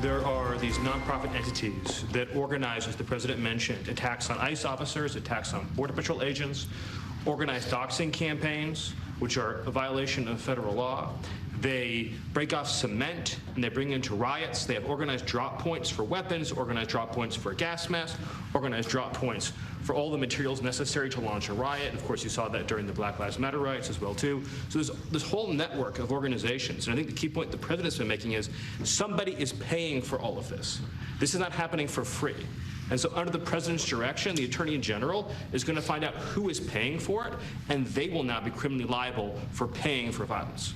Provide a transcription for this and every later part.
there are these nonprofit entities that organize, as the president mentioned, attacks on ICE officers, attacks on Border Patrol agents, organized doxing campaigns, which are a violation of federal law. They break off cement and they bring into riots. They have organized drop points for weapons, organized drop points for gas masks, organized drop points for all the materials necessary to launch a riot. And of course, you saw that during the Black Lives Matter riots as well, too. So there's this whole network of organizations. And I think the key point the president's been making is somebody is paying for all of this. This is not happening for free. And so under the president's direction, the attorney general is going to find out who is paying for it, and they will now be criminally liable for paying for violence.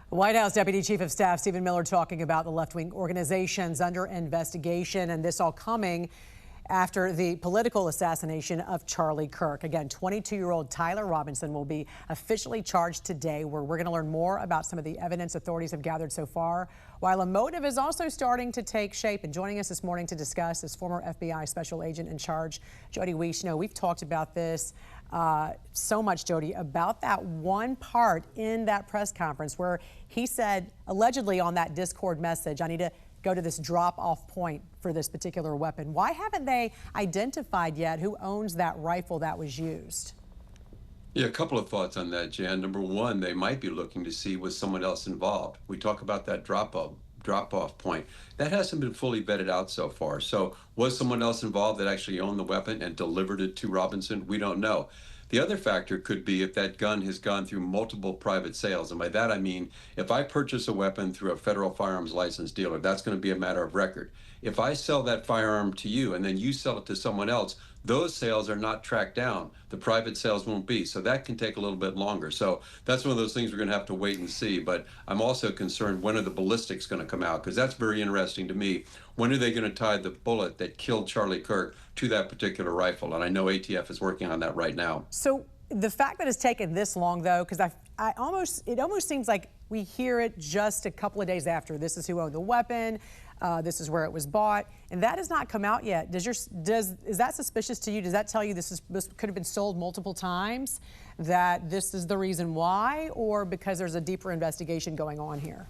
White House Deputy Chief of Staff Stephen Miller talking about the left-wing organizations under investigation, and this all coming after the political assassination of Charlie Kirk. Again, 22-year-old Tyler Robinson will be officially charged today, where we're going to learn more about some of the evidence authorities have gathered so far, while a motive is also starting to take shape. And joining us this morning to discuss is former FBI special agent in charge, Jody Weiss. You know, we've talked about this so much, Jody, about that one part in that press conference where he said, allegedly on that Discord message, I need to go to this drop-off point for this particular weapon. Why haven't they identified yet who owns that rifle that was used? Yeah, a couple of thoughts on that, Jan. Number one, they might be looking to see was someone else involved. We talk about that drop-off point. That hasn't been fully vetted out so far. So was someone else involved that actually owned the weapon and delivered it to Robinson? We don't know. The other factor could be if that gun has gone through multiple private sales. And by that, I mean, if I purchase a weapon through a federal firearms license dealer, that's going to be a matter of record. If I sell that firearm to you and then you sell it to someone else, those sales are not tracked down. The private sales won't be. So that can take a little bit longer. So that's one of those things we're going to have to wait and see. But I'm also concerned, when are the ballistics going to come out? Because that's very interesting to me. When are they going to tie the bullet that killed Charlie Kirk to that particular rifle? And I know ATF is working on that right now. So the fact that it's taken this long, though, because it almost seems like we hear it just a couple of days after. This is who owned the weapon. This is where it was bought, and that has not come out yet. Is that suspicious to you? Does that tell you this could have been sold multiple times, that this is the reason why, or because there's a deeper investigation going on here?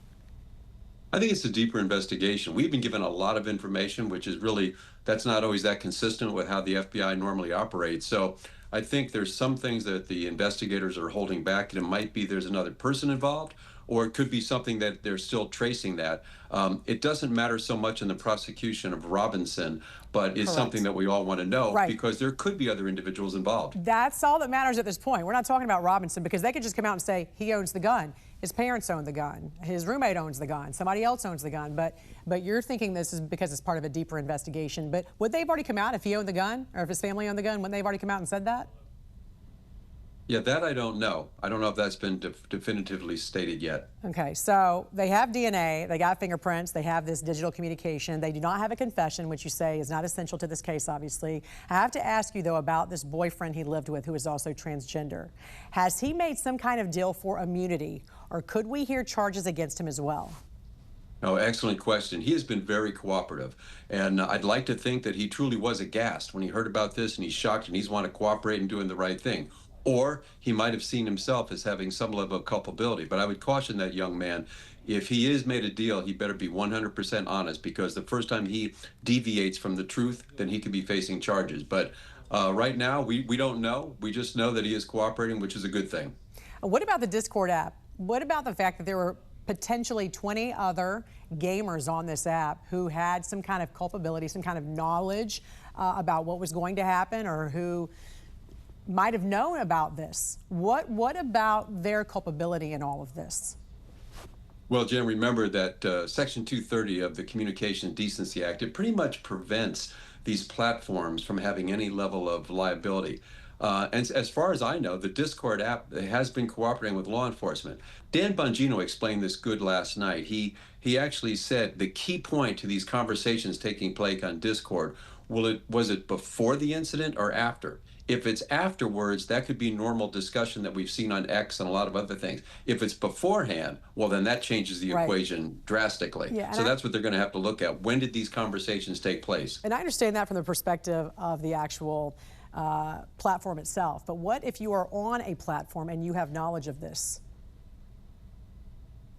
I think it's a deeper investigation. We've been given a lot of information, which is really, that's not always that consistent with how the FBI normally operates. So I think there's some things that the investigators are holding back, and it might be there's another person involved, or it could be something that they're still tracing that. It doesn't matter so much in the prosecution of Robinson, but it's something that we all want to know, because there could be other individuals involved. That's all that matters at this point. We're not talking about Robinson, because they could just come out and say he owns the gun. His parents own the gun. His roommate owns the gun. Somebody else owns the gun. But you're thinking this is because it's part of a deeper investigation. But would they have already come out if he owned the gun, or if his family owned the gun? Wouldn't they have already come out and said that? Yeah, that I don't know. I don't know if that's been definitively stated yet. Okay, so they have DNA, they got fingerprints, they have this digital communication. They do not have a confession, which you say is not essential to this case, obviously. I have to ask you, though, about this boyfriend he lived with who is also transgender. Has he made some kind of deal for immunity, or could we hear charges against him as well? Oh, excellent question. He has been very cooperative, and I'd like to think that he truly was aghast when he heard about this, and he's shocked, and he's want to cooperate and doing the right thing. Or he might have seen himself as having some level of culpability. But I would caution that young man, if he is made a deal, he better be 100% honest, because the first time he deviates from the truth, then he could be facing charges. But right now, we don't know. We just know that he is cooperating, which is a good thing. What about the Discord app? What about the fact that there were potentially 20 other gamers on this app who had some kind of culpability, some kind of knowledge about what was going to happen, or who might have known about this? What about their culpability in all of this? Well, Jen, remember that Section 230 of the Communication Decency Act, it pretty much prevents these platforms from having any level of liability. And as far as I know, the Discord app has been cooperating with law enforcement. Dan Bongino explained this good last night. He actually said the key point to these conversations taking place on Discord, was it before the incident or after? If it's afterwards, that could be normal discussion that we've seen on X and a lot of other things. If it's beforehand, well, then that changes the equation drastically. Yeah, so that's what they're going to have to look at. When did these conversations take place? And I understand that from the perspective of the actual platform itself. But what if you are on a platform and you have knowledge of this?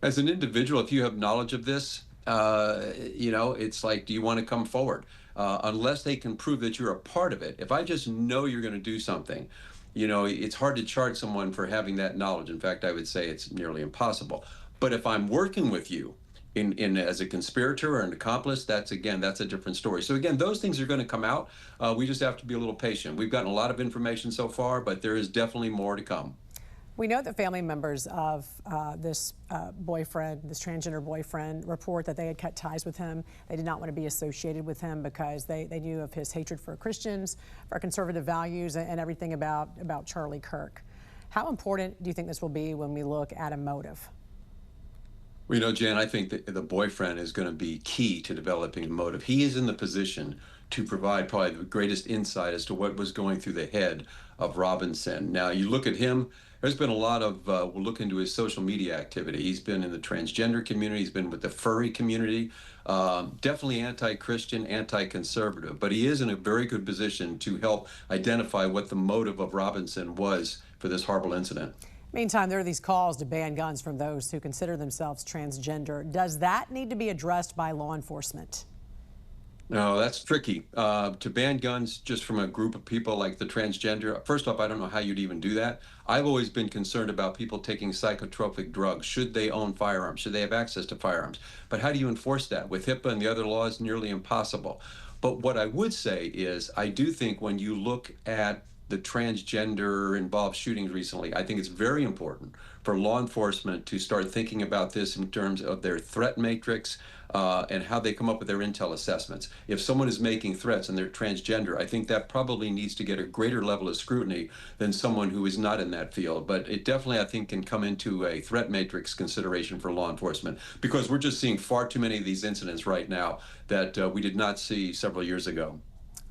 As an individual, if you have knowledge of this, it's like, do you want to come forward? Unless they can prove that you're a part of it. If I just know you're going to do something, it's hard to charge someone for having that knowledge. In fact, I would say it's nearly impossible. But if I'm working with you in as a conspirator or an accomplice, that's a different story. So again, those things are going to come out. We just have to be a little patient. We've gotten a lot of information so far, but there is definitely more to come. We know that family members of this transgender boyfriend, report that they had cut ties with him. They did not want to be associated with him because they knew of his hatred for Christians, for conservative values, and everything about Charlie Kirk. How important do you think this will be when we look at a motive? Well, Jan, I think that the boyfriend is going to be key to developing a motive. He is in the position to provide probably the greatest insight as to what was going through the head of Robinson. Now, you look at him, there's been a lot of, we'll look into his social media activity. He's been in the transgender community, he's been with the furry community, definitely anti-Christian, anti-conservative, but he is in a very good position to help identify what the motive of Robinson was for this horrible incident. Meantime, there are these calls to ban guns from those who consider themselves transgender. Does that need to be addressed by law enforcement? No, that's tricky. To ban guns just from a group of people like the transgender, first off, I don't know how you'd even do that. I've always been concerned about people taking psychotropic drugs. Should they own firearms? Should they have access to firearms? But how do you enforce that? With HIPAA and the other laws, nearly impossible. But what I would say is, I do think when you look at the transgender involved shootings recently, I think it's very important for law enforcement to start thinking about this in terms of their threat matrix and how they come up with their intel assessments. If someone is making threats and they're transgender, I think that probably needs to get a greater level of scrutiny than someone who is not in that field. But it definitely, I think, can come into a threat matrix consideration for law enforcement, because we're just seeing far too many of these incidents right now that we did not see several years ago.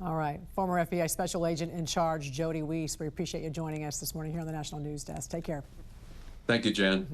All right. Former FBI Special Agent in Charge, Jody Weiss, we appreciate you joining us this morning here on the National News Desk. Take care. Thank you, Jan.